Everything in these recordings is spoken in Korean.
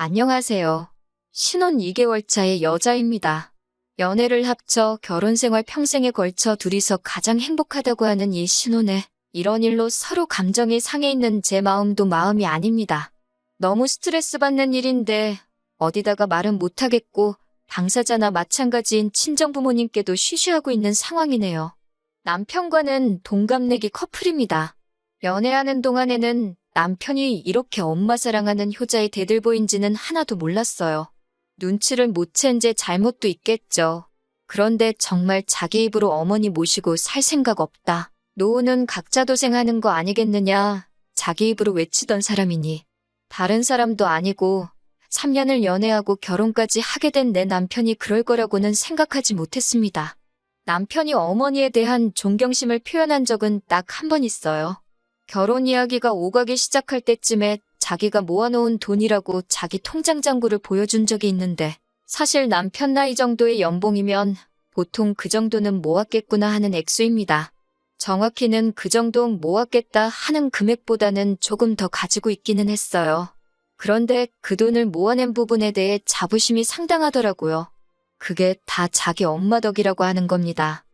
안녕하세요. 신혼 2개월 차의 여자입니다. 연애를 합쳐 결혼 생활 평생에 걸쳐 둘이서 가장 행복하다고 하는 이 신혼에 이런 일로 서로 감정이 상해 있는 제 마음도 마음이 아닙니다. 너무 스트레스 받는 일인데 어디다가 말은 못하겠고 당사자나 마찬가지인 친정부모님께도 쉬쉬하고 있는 상황이네요. 남편과는 동갑내기 커플입니다. 연애하는 동안에는 남편이 이렇게 엄마 사랑하는 효자의 대들보인지는 하나도 몰랐어요. 눈치를 못 챈 제 잘못도 있겠죠. 그런데 정말 자기 입으로 어머니 모시고 살 생각 없다. 노후는 각자 도생하는 거 아니겠느냐. 자기 입으로 외치던 사람이니. 다른 사람도 아니고 3년을 연애하고 결혼까지 하게 된 내 남편이 그럴 거라고는 생각하지 못했습니다. 남편이 어머니에 대한 존경심을 표현한 적은 딱 한 번 있어요. 결혼 이야기가 오가기 시작할 때쯤에 자기가 모아놓은 돈이라고 자기 통장 잔고를 보여준 적이 있는데 사실 남편 나이 정도의 연봉이면 보통 그 정도는 모았겠구나 하는 액수입니다. 정확히는 그 정도 모았겠다 하는 금액보다는 조금 더 가지고 있기는 했어요. 그런데 그 돈을 모아낸 부분에 대해 자부심이 상당하더라고요. 그게 다 자기 엄마 덕이라고 하는 겁니다.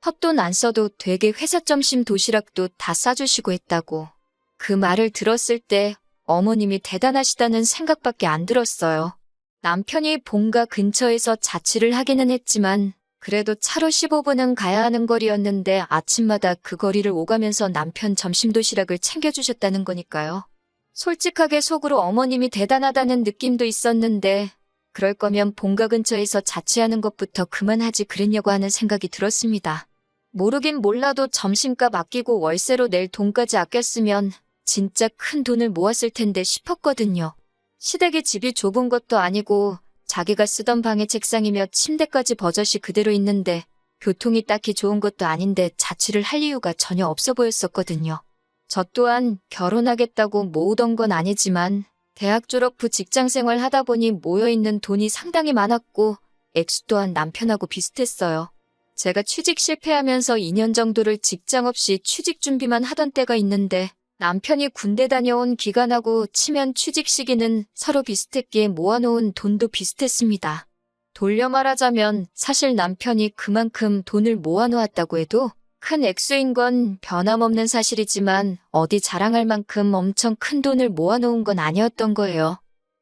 헛돈 안 써도 되게 회사 점심 도시락도 다 싸주시고 했다고. 그 말을 들었을 때 어머님이 대단하시다는 생각밖에 안 들었어요. 남편이 본가 근처에서 자취를 하기는 했지만 그래도 차로 15분은 가야 하는 거리였는데 아침마다 그 거리를 오가면서 남편 점심 도시락을 챙겨주셨다는 거니까요. 솔직하게 속으로 어머님이 대단하다는 느낌도 있었는데 그럴 거면 본가 근처에서 자취하는 것부터 그만하지 그랬냐고 하는 생각이 들었습니다. 모르긴 몰라도 점심값 아끼고 월세로 낼 돈까지 아꼈으면 진짜 큰 돈을 모았을 텐데 싶었거든요. 시댁이 집이 좁은 것도 아니고 자기가 쓰던 방의 책상이며 침대까지 버젓이 그대로 있는데 교통이 딱히 좋은 것도 아닌데 자취를 할 이유가 전혀 없어 보였었거든요. 저 또한 결혼하겠다고 모으던 건 아니지만 대학 졸업 후 직장 생활 하다 보니 모여있는 돈이 상당히 많았고 액수 또한 남편하고 비슷했어요. 제가 취직 실패하면서 2년 정도를 직장 없이 취직 준비만 하던 때가 있는데 남편이 군대 다녀온 기간하고 치면 취직 시기는 서로 비슷했기에 모아놓은 돈도 비슷했습니다. 돌려 말하자면 사실 남편이 그만큼 돈을 모아놓았다고 해도 큰 액수인 건 변함없는 사실이지만 어디 자랑할 만큼 엄청 큰 돈을 모아놓은 건 아니었던 거예요.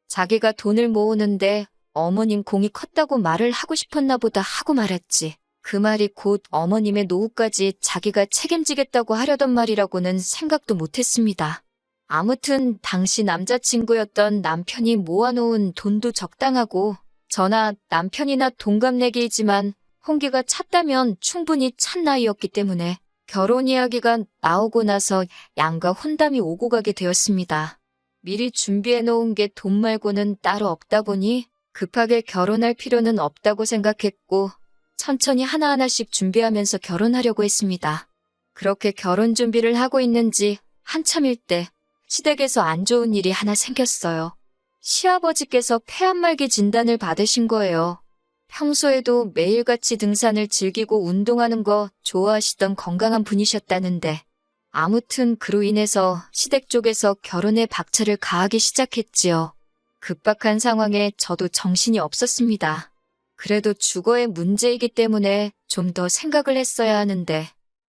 자기가 돈을 모으는데 어머님 공이 컸다고 말을 하고 싶었나 보다 하고 말았지. 그 말이 곧 어머님의 노후까지 자기가 책임지겠다고 하려던 말이라고는 생각도 못했습니다. 아무튼 당시 남자친구였던 남편이 모아놓은 돈도 적당하고 저나 남편이나 동갑내기이지만 홍기가 찼다면 충분히 찬 나이였기 때문에 결혼 이야기가 나오고 나서 양가 혼담이 오고 가게 되었습니다. 미리 준비해 놓은 게 돈 말고는 따로 없다 보니 급하게 결혼할 필요는 없다고 생각했고 천천히 하나하나씩 준비하면서 결혼하려고 했습니다. 그렇게 결혼 준비를 하고 있는지 한참일 때 시댁에서 안 좋은 일이 하나 생겼어요. 시아버지께서 폐암말기 진단을 받으신 거예요. 평소에도 매일같이 등산을 즐기고 운동하는 거 좋아하시던 건강한 분이셨다는데 아무튼 그로 인해서 시댁 쪽에서 결혼에 박차를 가하기 시작했지요. 급박한 상황에 저도 정신이 없었습니다. 그래도 주거의 문제이기 때문에 좀 더 생각을 했어야 하는데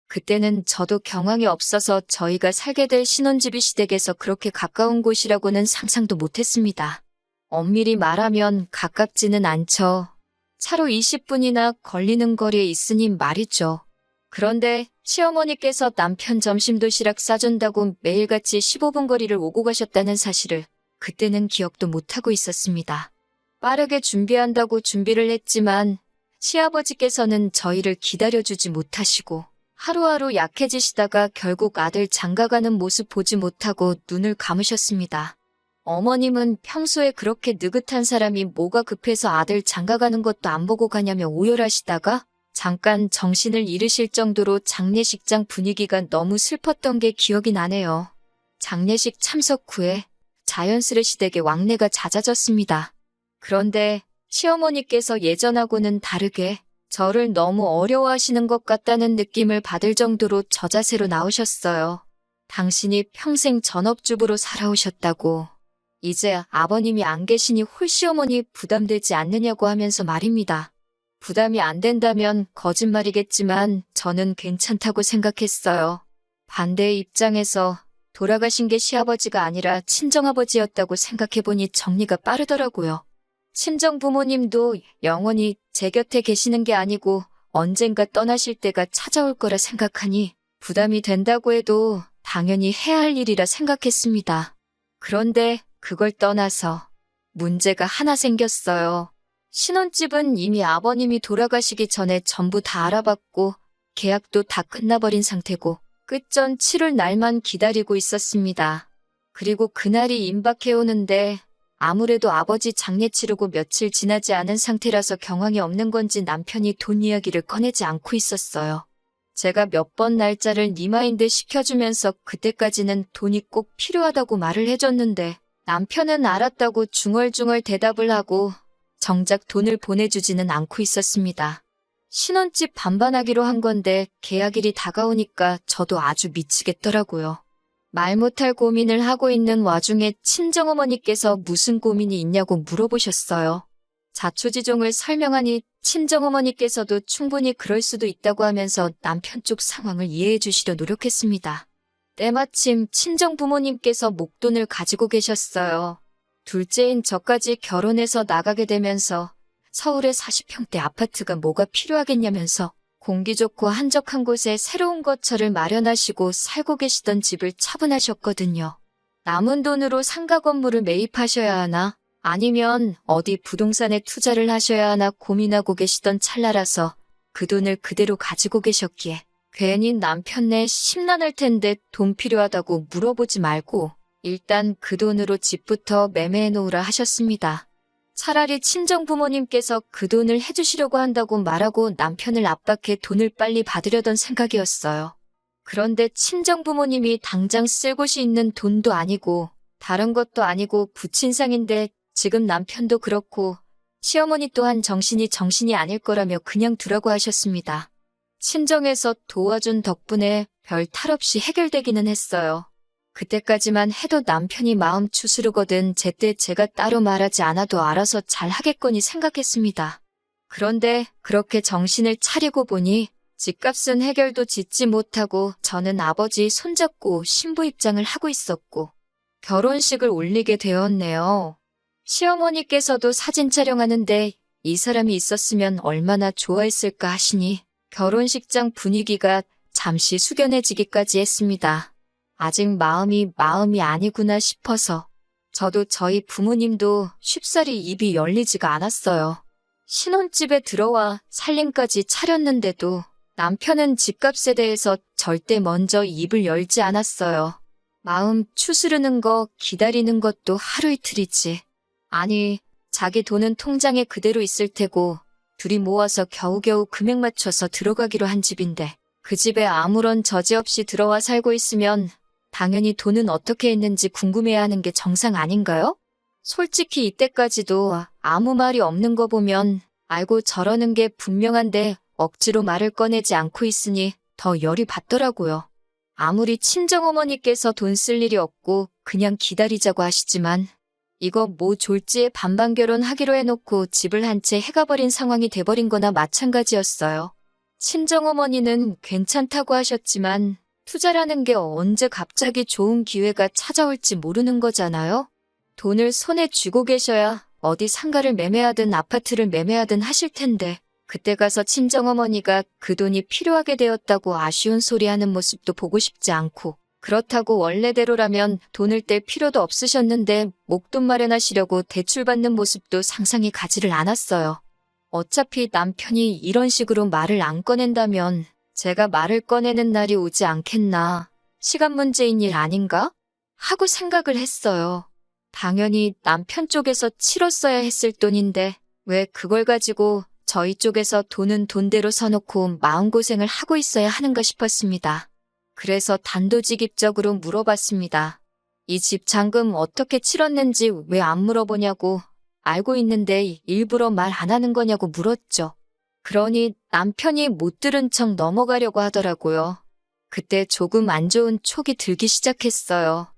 그때는 저도 경황이 없어서 저희가 살게 될 신혼집이 시댁에서 그렇게 가까운 곳이라고는 상상도 못했습니다. 엄밀히 말하면 가깝지는 않죠. 차로 20분이나 걸리는 거리에 있으니 말이죠. 그런데 시어머니께서 남편 점심 도시락 싸준다고 매일같이 15분 거리를 오고 가셨다는 사실을 그때는 기억도 못하고 있었습니다. 빠르게 준비한다고 준비를 했지만 시아버지께서는 저희를 기다려주지 못하시고 하루하루 약해지시다가 결국 아들 장가가는 모습 보지 못하고 눈을 감으셨습니다. 어머님은 평소에 그렇게 느긋한 사람이 뭐가 급해서 아들 장가가는 것도 안 보고 가냐며 오열하시다가 잠깐 정신을 잃으실 정도로 장례식장 분위기가 너무 슬펐던 게 기억이 나네요. 장례식 참석 후에 자연스레 시댁에 왕래가 잦아졌습니다. 그런데 시어머니께서 예전하고는 다르게 저를 너무 어려워하시는 것 같다는 느낌을 받을 정도로 저자세로 나오셨어요. 당신이 평생 전업주부로 살아오셨다고. 이제 아버님이 안 계시니 홀시어머니 부담되지 않느냐고 하면서 말입니다. 부담이 안 된다면 거짓말이겠지만 저는 괜찮다고 생각했어요. 반대의 입장에서 돌아가신 게 시아버지가 아니라 친정아버지였다고 생각해보니 정리가 빠르더라고요. 친정부모님도 영원히 제 곁에 계시는 게 아니고 언젠가 떠나실 때가 찾아올 거라 생각하니 부담이 된다고 해도 당연히 해야 할 일이라 생각했습니다. 그런데 그걸 떠나서 문제가 하나 생겼어요. 신혼집은 이미 아버님이 돌아가시기 전에 전부 다 알아봤고 계약도 다 끝나버린 상태고 끝전 치를 날만 기다리고 있었습니다. 그리고 그날이 임박해오는데 아무래도 아버지 장례 치르고 며칠 지나지 않은 상태라서 경황이 없는 건지 남편이 돈 이야기를 꺼내지 않고 있었어요. 제가 몇 번 날짜를 리마인드 시켜주면서 그때까지는 돈이 꼭 필요하다고 말을 해줬는데 남편은 알았다고 중얼중얼 대답을 하고 정작 돈을 보내주지는 않고 있었습니다. 신혼집 반반하기로 한 건데 계약일이 다가오니까 저도 아주 미치겠더라고요. 말 못할 고민을 하고 있는 와중에 친정어머니께서 무슨 고민이 있냐고 물어보셨어요. 자초지종을 설명하니 친정어머니께서도 충분히 그럴 수도 있다고 하면서 남편 쪽 상황을 이해해 주시려 노력했습니다. 때마침 친정부모님께서 목돈을 가지고 계셨어요. 둘째인 저까지 결혼해서 나가게 되면서 서울의 40평대 아파트가 뭐가 필요하겠냐면서 공기 좋고 한적한 곳에 새로운 거처를 마련하시고 살고 계시던 집을 처분하셨거든요. 남은 돈으로 상가 건물을 매입하셔야 하나 아니면 어디 부동산에 투자를 하셔야 하나 고민하고 계시던 찰나라서 그 돈을 그대로 가지고 계셨기에 괜히 남편네 심란할 텐데 돈 필요하다고 물어보지 말고 일단 그 돈으로 집부터 매매해 놓으라 하셨습니다. 차라리 친정부모님께서 그 돈을 해주시려고 한다고 말하고 남편을 압박해 돈을 빨리 받으려던 생각이었어요. 그런데 친정부모님이 당장 쓸 곳이 있는 돈도 아니고 다른 것도 아니고 부친상인데 지금 남편도 그렇고 시어머니 또한 정신이 아닐 거라며 그냥 두라고 하셨습니다. 친정에서 도와준 덕분에 별 탈 없이 해결되기는 했어요. 그때까지만 해도 남편이 마음 추스르거든 제때 제가 따로 말하지 않아도 알아서 잘 하겠거니 생각했습니다. 그런데 그렇게 정신을 차리고 보니 집값은 해결도 짓지 못하고 저는 아버지 손잡고 신부 입장을 하고 있었고 결혼식을 올리게 되었네요. 시어머니께서도 사진 촬영하는데 이 사람이 있었으면 얼마나 좋아했을까 하시니 결혼식장 분위기가 잠시 숙연해지기까지 했습니다. 아직 마음이 아니구나 싶어서 저도 저희 부모님도 쉽사리 입이 열리지가 않았어요. 신혼집에 들어와 살림까지 차렸는데도 남편은 집값에 대해서 절대 먼저 입을 열지 않았어요. 마음 추스르는 거 기다리는 것도 하루 이틀이지. 아니, 자기 돈은 통장에 그대로 있을 테고 둘이 모아서 겨우겨우 금액 맞춰서 들어가기로 한 집인데 그 집에 아무런 저지 없이 들어와 살고 있으면 당연히 돈은 어떻게 했는지 궁금해야 하는 게 정상 아닌가요? 솔직히 이때까지도 아무 말이 없는 거 보면 알고 저러는 게 분명한데 억지로 말을 꺼내지 않고 있으니 더 열이 받더라고요. 아무리 친정어머니께서 돈 쓸 일이 없고 그냥 기다리자고 하시지만 이거 뭐 졸지에 반반 결혼하기로 해놓고 집을 한 채 해가버린 상황이 돼버린 거나 마찬가지였어요. 친정어머니는 괜찮다고 하셨지만 투자라는 게 언제 갑자기 좋은 기회가 찾아올지 모르는 거잖아요. 돈을 손에 쥐고 계셔야 어디 상가를 매매하든 아파트를 매매하든 하실 텐데 그때 가서 친정어머니가 그 돈이 필요하게 되었다고 아쉬운 소리 하는 모습도 보고 싶지 않고 그렇다고 원래대로라면 돈을 뗄 필요도 없으셨는데 목돈 마련하시려고 대출받는 모습도 상상이 가지를 않았어요. 어차피 남편이 이런 식으로 말을 안 꺼낸다면 제가 말을 꺼내는 날이 오지 않겠나. 시간 문제인 일 아닌가? 하고 생각을 했어요. 당연히 남편 쪽에서 치렀어야 했을 돈인데 왜 그걸 가지고 저희 쪽에서 돈은 돈대로 서놓고 마음고생을 하고 있어야 하는가 싶었습니다. 그래서 단도직입적으로 물어봤습니다. 이 집 잔금 어떻게 치렀는지 왜 안 물어보냐고 알고 있는데 일부러 말 안 하는 거냐고 물었죠. 그러니 남편이 못 들은 척 넘어가려고 하더라고요. 그때 조금 안 좋은 촉이 들기 시작했어요.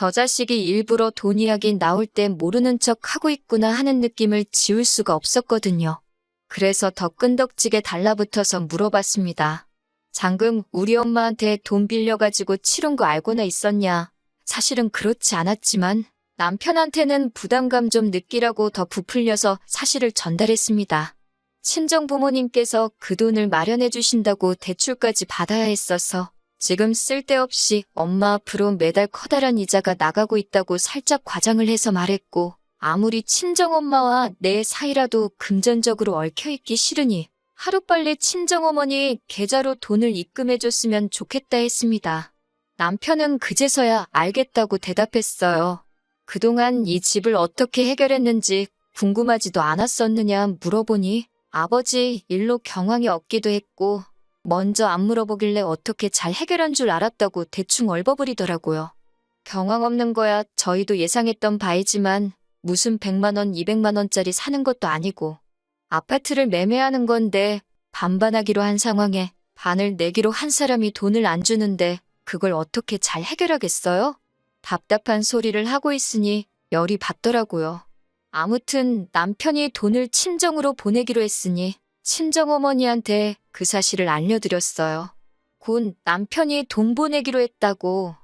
저 자식이 일부러 돈 이야기 나올 때 모르는 척 하고 있구나 하는 느낌을 지울 수가 없었거든요. 그래서 더 끈덕지게 달라붙어서 물어봤습니다. 장금 우리 엄마한테 돈 빌려가지고 치른 거 알고나 있었냐? 사실은 그렇지 않았지만 남편한테는 부담감 좀 느끼라고 더 부풀려서 사실을 전달했습니다. 친정 부모님께서 그 돈을 마련해 주신다고 대출까지 받아야 했어서 지금 쓸데없이 엄마 앞으로 매달 커다란 이자가 나가고 있다고 살짝 과장을 해서 말했고, 아무리 친정엄마와 내 사이라도 금전적으로 얽혀있기 싫으니 하루빨리 친정어머니 계좌로 돈을 입금해줬으면 좋겠다 했습니다. 남편은 그제서야 알겠다고 대답했어요. 그동안 이 집을 어떻게 해결했는지 궁금하지도 않았었느냐 물어보니 아버지 일로 경황이 없기도 했고 먼저 안 물어보길래 어떻게 잘 해결한 줄 알았다고 대충 얼버무리더라고요. 경황 없는 거야 저희도 예상했던 바이지만 무슨 100만 원, 200만 원짜리 사는 것도 아니고 아파트를 매매하는 건데 반반하기로 한 상황에 반을 내기로 한 사람이 돈을 안 주는데 그걸 어떻게 잘 해결하겠어요? 답답한 소리를 하고 있으니 열이 받더라고요. 아무튼 남편이 돈을 친정으로 보내기로 했으니 친정어머니한테 그 사실을 알려드렸어요. 곧 남편이 돈 보내기로 했다고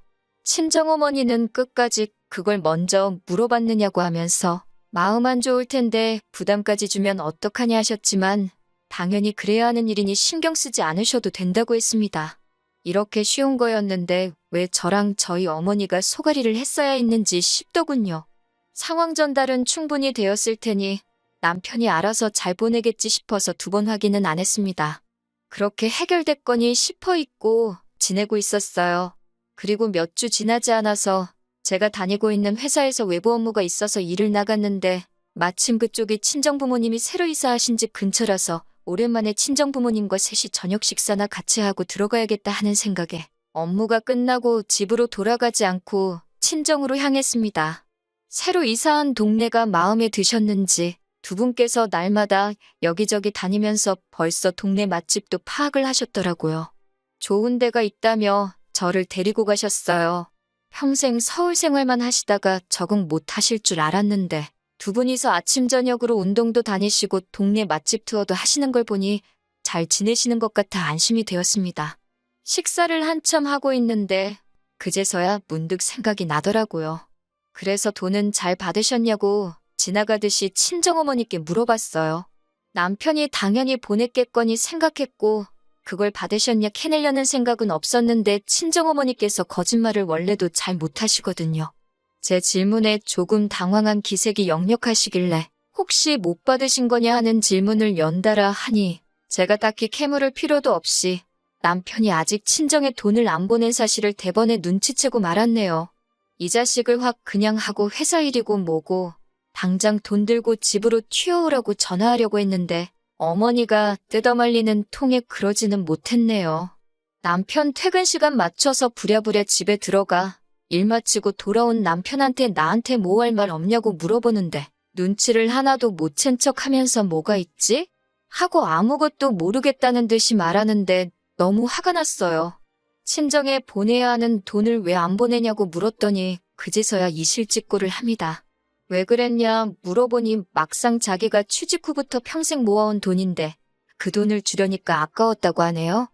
친정어머니는 끝까지 그걸 먼저 물어봤느냐고 하면서 마음 안 좋을 텐데 부담까지 주면 어떡하냐 하셨지만 당연히 그래야 하는 일이니 신경 쓰지 않으셔도 된다고 했습니다. 이렇게 쉬운 거였는데 왜 저랑 저희 어머니가 소가리를 했어야 했는지 싶더군요. 상황 전달은 충분히 되었을 테니 남편이 알아서 잘 보내겠지 싶어서 2번 확인은 안 했습니다. 그렇게 해결됐거니 싶어 있고 지내고 있었어요. 그리고 몇 주 지나지 않아서 제가 다니고 있는 회사에서 외부 업무가 있어서 일을 나갔는데 마침 그쪽이 친정부모님이 새로 이사하신 집 근처라서 오랜만에 친정부모님과 셋이 저녁 식사나 같이 하고 들어가야겠다 하는 생각에 업무가 끝나고 집으로 돌아가지 않고 친정으로 향했습니다. 새로 이사한 동네가 마음에 드셨는지 두 분께서 날마다 여기저기 다니면서 벌써 동네 맛집도 파악을 하셨더라고요. 좋은 데가 있다며 저를 데리고 가셨어요. 평생 서울 생활만 하시다가 적응 못 하실 줄 알았는데 두 분이서 아침 저녁으로 운동도 다니시고 동네 맛집 투어도 하시는 걸 보니 잘 지내시는 것 같아 안심이 되었습니다. 식사를 한참 하고 있는데 그제서야 문득 생각이 나더라고요. 그래서 돈은 잘 받으셨냐고 지나가듯이 친정어머니께 물어봤어요. 남편이 당연히 보냈겠거니 생각했고 그걸 받으셨냐 캐내려는 생각은 없었는데 친정어머니께서 거짓말을 원래도 잘 못하시거든요. 제 질문에 조금 당황한 기색이 역력하시길래 혹시 못 받으신 거냐 하는 질문을 연달아 하니 제가 딱히 캐물을 필요도 없이 남편이 아직 친정에 돈을 안 보낸 사실을 대번에 눈치채고 말았네요. 이 자식을 확 그냥 하고 회사 일이고 뭐고 당장 돈 들고 집으로 튀어오라고 전화하려고 했는데 어머니가 뜯어말리는 통에 그러지는 못했네요. 남편 퇴근 시간 맞춰서 부랴부랴 집에 들어가 일 마치고 돌아온 남편한테 나한테 뭐 할 말 없냐고 물어보는데 눈치를 하나도 못 챈 척 하면서 뭐가 있지? 하고 아무것도 모르겠다는 듯이 말하는데 너무 화가 났어요. 친정에 보내야 하는 돈을 왜 안 보내냐고 물었더니 그제서야 이실직고를 합니다. 왜 그랬냐 물어보니 막상 자기가 취직 후부터 평생 모아온 돈인데 그 돈을 주려니까 아까웠다고 하네요.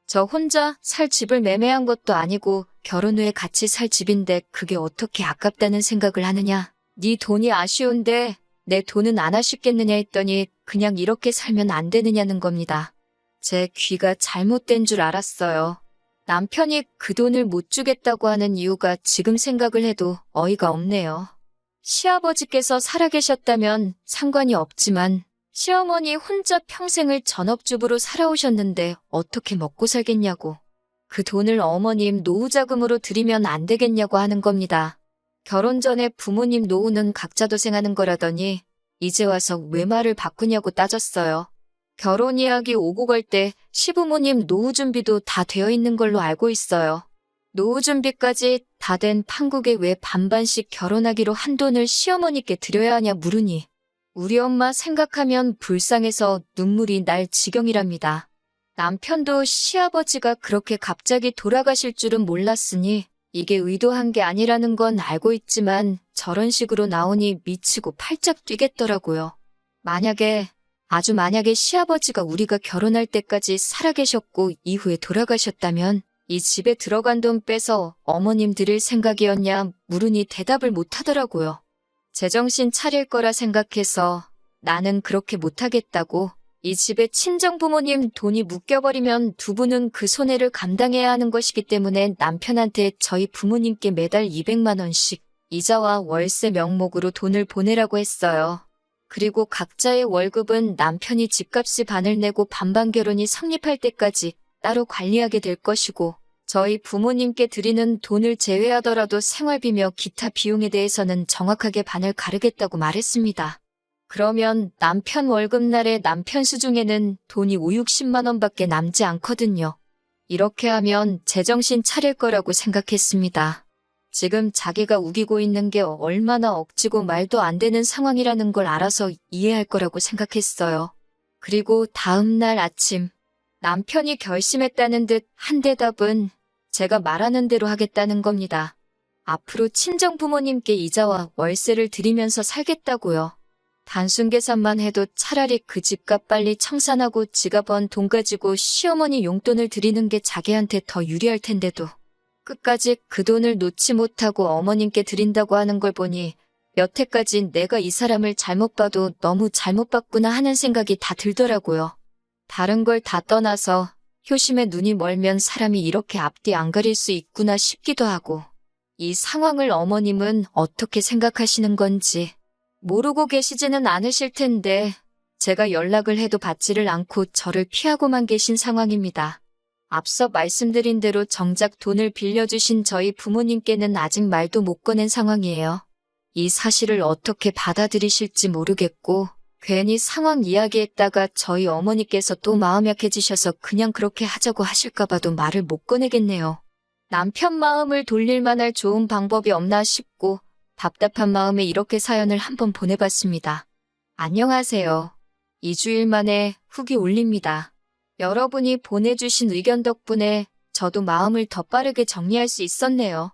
저 혼자 살 집을 매매한 것도 아니고 결혼 후에 같이 살 집인데 그게 어떻게 아깝다는 생각을 하느냐. 네 돈이 아쉬운데 내 돈은 안 아쉽겠느냐 했더니 그냥 이렇게 살면 안 되느냐는 겁니다. 제 귀가 잘못된 줄 알았어요. 남편이 그 돈을 못 주겠다고 하는 이유가 지금 생각을 해도 어이가 없네요. 시아버지께서 살아계셨다면 상관이 없지만 시어머니 혼자 평생을 전업주부로 살아오셨는데 어떻게 먹고 살겠냐고. 그 돈을 어머님 노후자금으로 드리면 안 되겠냐고 하는 겁니다. 결혼 전에 부모님 노후는 각자 도생하는 거라더니 이제 와서 왜 말을 바꾸냐고 따졌어요. 결혼 이야기 오고 갈 때 시부모님 노후 준비도 다 되어 있는 걸로 알고 있어요. 노후 준비까지 다 된 판국에 왜 반반씩 결혼하기로 한 돈을 시어머니께 드려야 하냐 물으니 우리 엄마 생각하면 불쌍해서 눈물이 날 지경이랍니다. 남편도 시아버지가 그렇게 갑자기 돌아가실 줄은 몰랐으니 이게 의도한 게 아니라는 건 알고 있지만 저런 식으로 나오니 미치고 팔짝 뛰겠더라고요. 아주 만약에 시아버지가 우리가 결혼할 때까지 살아계셨고 이후에 돌아가셨다면 이 집에 들어간 돈 빼서 어머님 드릴 생각이었냐 물으니 대답을 못 하더라고요. 제정신 차릴 거라 생각해서 나는 그렇게 못하겠다고. 이 집에 친정부모님 돈이 묶여버리면 두 분은 그 손해를 감당해야 하는 것이기 때문에 남편한테 저희 부모님께 매달 200만 원씩 이자와 월세 명목으로 돈을 보내라고 했어요. 그리고 각자의 월급은 남편이 집값이 반을 내고 반반 결혼이 성립할 때까지 따로 관리하게 될 것이고 저희 부모님께 드리는 돈을 제외하더라도 생활비며 기타 비용에 대해서는 정확하게 반을 가르겠다고 말했습니다. 그러면 남편 월급날에 남편 수중에는 돈이 5, 60만 원밖에 남지 않거든요. 이렇게 하면 제정신 차릴 거라고 생각했습니다. 지금 자기가 우기고 있는 게 얼마나 억지고 말도 안 되는 상황이라는 걸 알아서 이해할 거라고 생각했어요. 그리고 다음 날 아침 남편이 결심했다는 듯 한 대답은 제가 말하는 대로 하겠다는 겁니다. 앞으로 친정부모님께 이자와 월세를 드리면서 살겠다고요. 단순 계산만 해도 차라리 그 집값 빨리 청산하고 지가 번 돈 가지고 시어머니 용돈을 드리는 게 자기한테 더 유리할 텐데도 끝까지 그 돈을 놓지 못하고 어머님께 드린다고 하는 걸 보니 여태까지 내가 이 사람을 잘못 봐도 너무 잘못 봤구나 하는 생각이 다 들더라고요. 다른 걸 다 떠나서 효심에 눈이 멀면 사람이 이렇게 앞뒤 안 가릴 수 있구나 싶기도 하고 이 상황을 어머님은 어떻게 생각하시는 건지 모르고 계시지는 않으실 텐데 제가 연락을 해도 받지를 않고 저를 피하고만 계신 상황입니다. 앞서 말씀드린 대로 정작 돈을 빌려주신 저희 부모님께는 아직 말도 못 꺼낸 상황이에요. 이 사실을 어떻게 받아들이실지 모르겠고 괜히 상황 이야기했다가 저희 어머니께서 또 마음 약해지셔서 그냥 그렇게 하자고 하실까 봐도 말을 못 꺼내겠네요. 남편 마음을 돌릴 만할 좋은 방법이 없나 싶고 답답한 마음에 이렇게 사연을 한번 보내봤습니다. 안녕하세요. 2주일 만에 후기 올립니다. 여러분이 보내주신 의견 덕분에 저도 마음을 더 빠르게 정리할 수 있었네요.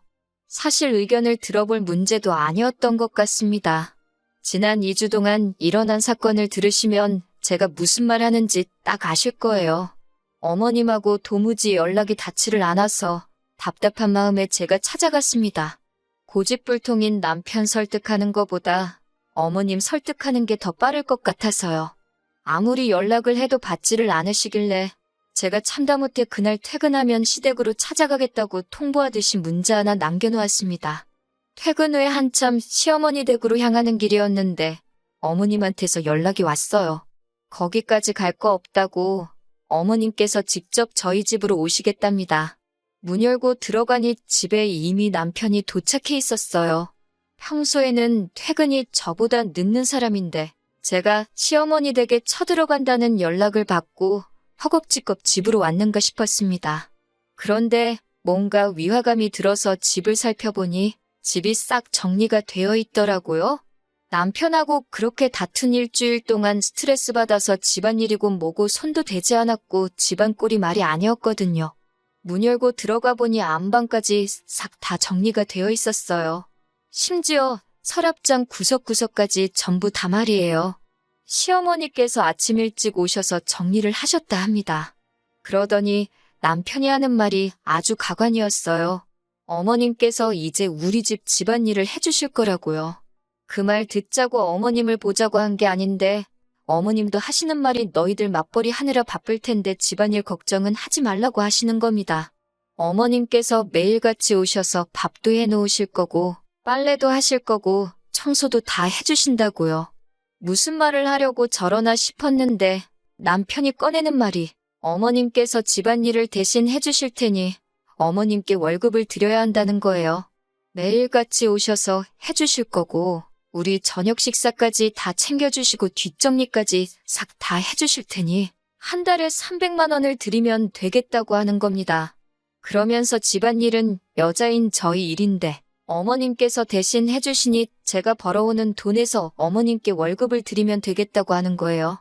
사실 의견을 들어볼 문제도 아니었던 것 같습니다. 지난 2주 동안 일어난 사건을 들으시면 제가 무슨 말 하는지 딱 아실 거예요. 어머님하고 도무지 연락이 닿지를 않아서 답답한 마음에 제가 찾아갔습니다. 고집불통인 남편 설득하는 것보다 어머님 설득하는 게 더 빠를 것 같아서요. 아무리 연락을 해도 받지를 않으시길래 제가 참다 못해 그날 퇴근하면 시댁으로 찾아가겠다고 통보하듯이 문자 하나 남겨놓았습니다. 퇴근 후에 한참 시어머니 댁으로 향하는 길이었는데 어머님한테서 연락이 왔어요. 거기까지 갈 거 없다고 어머님께서 직접 저희 집으로 오시겠답니다. 문 열고 들어가니 집에 이미 남편이 도착해 있었어요. 평소에는 퇴근이 저보다 늦는 사람인데 제가 시어머니 댁에 쳐들어간다는 연락을 받고 허겁지겁 집으로 왔는가 싶었습니다. 그런데 뭔가 위화감이 들어서 집을 살펴보니 집이 싹 정리가 되어 있더라고요. 남편하고 그렇게 다툰 일주일 동안 스트레스 받아서 집안일이고 뭐고 손도 대지 않았고 집안 꼴이 말이 아니었거든요. 문 열고 들어가 보니 안방까지 싹 다 정리가 되어 있었어요. 심지어 서랍장 구석구석까지 전부 다 말이에요. 시어머니께서 아침 일찍 오셔서 정리를 하셨다 합니다. 그러더니 남편이 하는 말이 아주 가관이었어요. 어머님께서 이제 우리 집 집안일을 해주실 거라고요. 그 말 듣자고 어머님을 보자고 한 게 아닌데 어머님도 하시는 말이 너희들 맞벌이 하느라 바쁠 텐데 집안일 걱정은 하지 말라고 하시는 겁니다. 어머님께서 매일같이 오셔서 밥도 해놓으실 거고 빨래도 하실 거고 청소도 다 해주신다고요. 무슨 말을 하려고 저러나 싶었는데 남편이 꺼내는 말이 어머님께서 집안일을 대신 해주실 테니 어머님께 월급을 드려야 한다는 거예요. 매일같이 오셔서 해주실 거고 우리 저녁 식사까지 다 챙겨주시고 뒷정리까지 싹 다 해주실 테니 한 달에 300만 원을 드리면 되겠다고 하는 겁니다. 그러면서 집안일은 여자인 저희 일인데 어머님께서 대신 해주시니 제가 벌어오는 돈에서 어머님께 월급을 드리면 되겠다고 하는 거예요.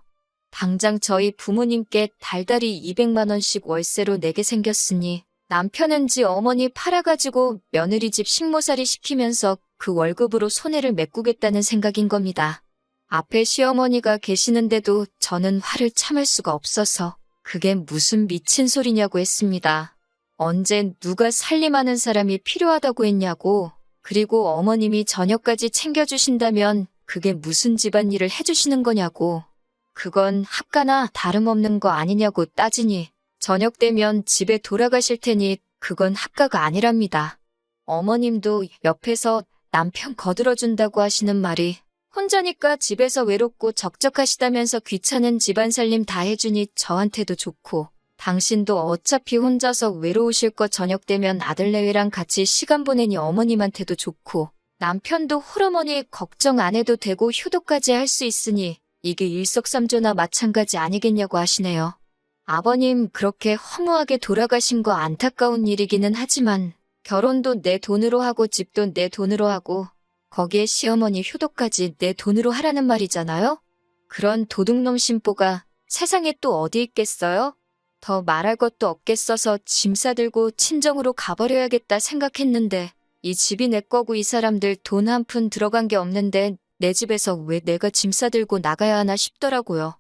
당장 저희 부모님께 달달이 200만 원씩 월세로 내게 생겼으니 남편은 지 어머니 팔아가지고 며느리 집 식모살이 시키면서 그 월급으로 손해를 메꾸겠다는 생각인 겁니다. 앞에 시어머니가 계시는데도 저는 화를 참을 수가 없어서 그게 무슨 미친 소리냐고 했습니다. 언제 누가 살림하는 사람이 필요하다고 했냐고. 그리고 어머님이 저녁까지 챙겨주신다면 그게 무슨 집안일을 해주시는 거냐고. 그건 합가나 다름없는 거 아니냐고 따지니 저녁 되면 집에 돌아가실 테니 그건 합가가 아니랍니다. 어머님도 옆에서 남편 거들어준다고 하시는 말이 혼자니까 집에서 외롭고 적적하시다면서 귀찮은 집안 살림 다 해주니 저한테도 좋고 당신도 어차피 혼자서 외로우실 거 저녁 되면 아들내외랑 같이 시간 보내니 어머님한테도 좋고 남편도 홀어머니 걱정 안 해도 되고 효도까지 할 수 있으니 이게 일석삼조나 마찬가지 아니겠냐고 하시네요. 아버님 그렇게 허무하게 돌아가신 거 안타까운 일이기는 하지만 결혼도 내 돈으로 하고 집도 내 돈으로 하고 거기에 시어머니 효도까지 내 돈으로 하라는 말이잖아요? 그런 도둑놈 심보가 세상에 또 어디 있겠어요? 더 말할 것도 없겠어서 짐 싸들고 친정으로 가버려야겠다 생각했는데 이 집이 내 거고 이 사람들 돈 한 푼 들어간 게 없는데 내 집에서 왜 내가 짐 싸들고 나가야 하나 싶더라고요.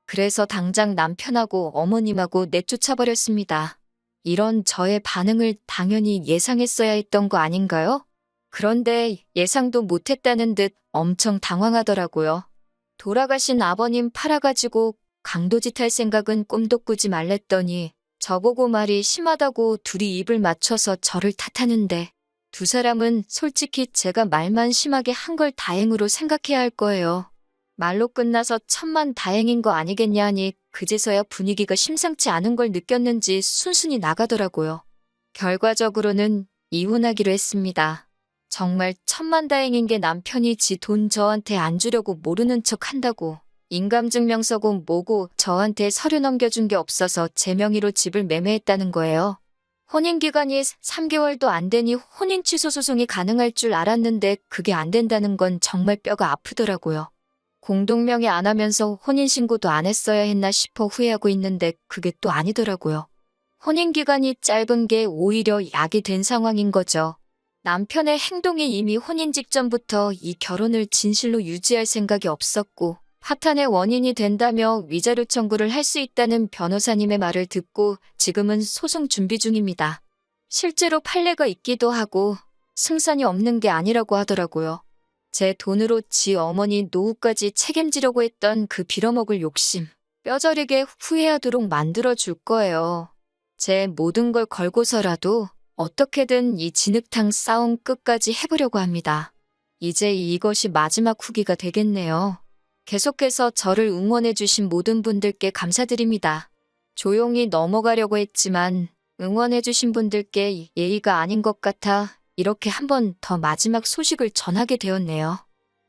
그래서 당장 남편하고 어머님하고 내쫓아버렸습니다. 이런 저의 반응을 당연히 예상했어야 했던 거 아닌가요? 그런데 예상도 못했다는 듯 엄청 당황하더라고요. 돌아가신 아버님 팔아가지고 강도짓 할 생각은 꿈도 꾸지 말랬더니 저보고 말이 심하다고 둘이 입을 맞춰서 저를 탓하는데 두 사람은 솔직히 제가 말만 심하게 한 걸 다행으로 생각해야 할 거예요. 말로 끝나서 천만 다행인 거 아니겠냐 하니 그제서야 분위기가 심상치 않은 걸 느꼈는지 순순히 나가더라고요. 결과적으로는 이혼하기로 했습니다. 정말 천만다행인 게 남편이 지 돈 저한테 안 주려고 모르는 척 한다고 인감증명서고 뭐고 저한테 서류 넘겨준 게 없어서 제 명의로 집을 매매했다는 거예요. 혼인기간이 3개월도 안 되니 혼인 취소 소송이 가능할 줄 알았는데 그게 안 된다는 건 정말 뼈가 아프더라고요. 공동명의 안 하면서 혼인신고도 안 했어야 했나 싶어 후회하고 있는데 그게 또 아니더라고요. 혼인기간이 짧은 게 오히려 약이 된 상황인 거죠. 남편의 행동이 이미 혼인 직전부터 이 결혼을 진실로 유지할 생각이 없었고 파탄의 원인이 된다며 위자료 청구를 할 수 있다는 변호사님의 말을 듣고 지금은 소송 준비 중입니다. 실제로 판례가 있기도 하고 승산이 없는 게 아니라고 하더라고요. 제 돈으로 지 어머니 노후까지 책임지려고 했던 그 빌어먹을 욕심, 뼈저리게 후회하도록 만들어줄 거예요. 제 모든 걸 걸고서라도 어떻게든 이 진흙탕 싸움 끝까지 해보려고 합니다. 이제 이것이 마지막 후기가 되겠네요. 계속해서 저를 응원해주신 모든 분들께 감사드립니다. 조용히 넘어가려고 했지만 응원해주신 분들께 예의가 아닌 것 같아 이렇게 한 번 더 마지막 소식을 전하게 되었네요.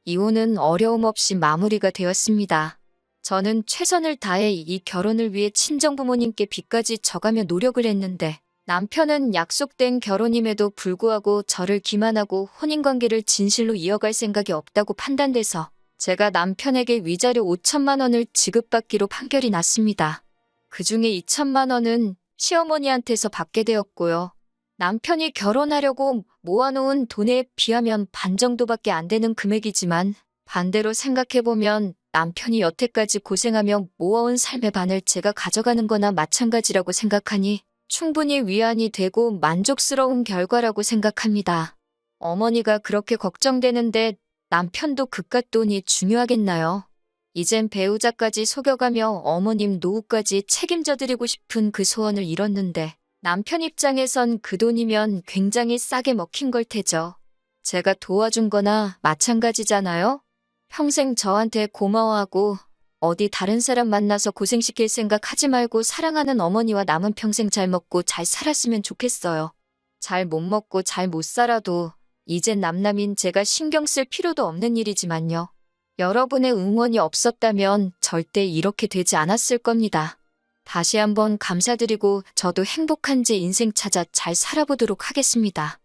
이혼은 어려움 없이 마무리가 되었습니다. 저는 최선을 다해 이 결혼을 위해 친정부모님께 빚까지 져가며 노력을 했는데 남편은 약속된 결혼임에도 불구하고 저를 기만하고 혼인관계를 진실로 이어갈 생각이 없다고 판단돼서 제가 남편에게 위자료 5천만 원을 지급받기로 판결이 났습니다. 그중에 2천만 원은 시어머니한테서 받게 되었고요. 남편이 결혼하려고 모아놓은 돈에 비하면 반 정도밖에 안 되는 금액이지만 반대로 생각해보면 남편이 여태까지 고생하며 모아온 삶의 반을 제가 가져가는 거나 마찬가지라고 생각하니 충분히 위안이 되고 만족스러운 결과라고 생각합니다. 어머니가 그렇게 걱정되는데 남편도 그깟 돈이 중요하겠나요? 이젠 배우자까지 속여가며 어머님 노후까지 책임져드리고 싶은 그 소원을 이뤘는데 남편 입장에선 그 돈이면 굉장히 싸게 먹힌 걸 테죠. 제가 도와준 거나 마찬가지잖아요? 평생 저한테 고마워하고 어디 다른 사람 만나서 고생시킬 생각 하지 말고 사랑하는 어머니와 남은 평생 잘 먹고 잘 살았으면 좋겠어요. 잘 못 먹고 잘 못 살아도 이젠 남남인 제가 신경 쓸 필요도 없는 일이지만요. 여러분의 응원이 없었다면 절대 이렇게 되지 않았을 겁니다. 다시 한번 감사드리고 저도 행복한 제 인생 찾아 잘 살아보도록 하겠습니다.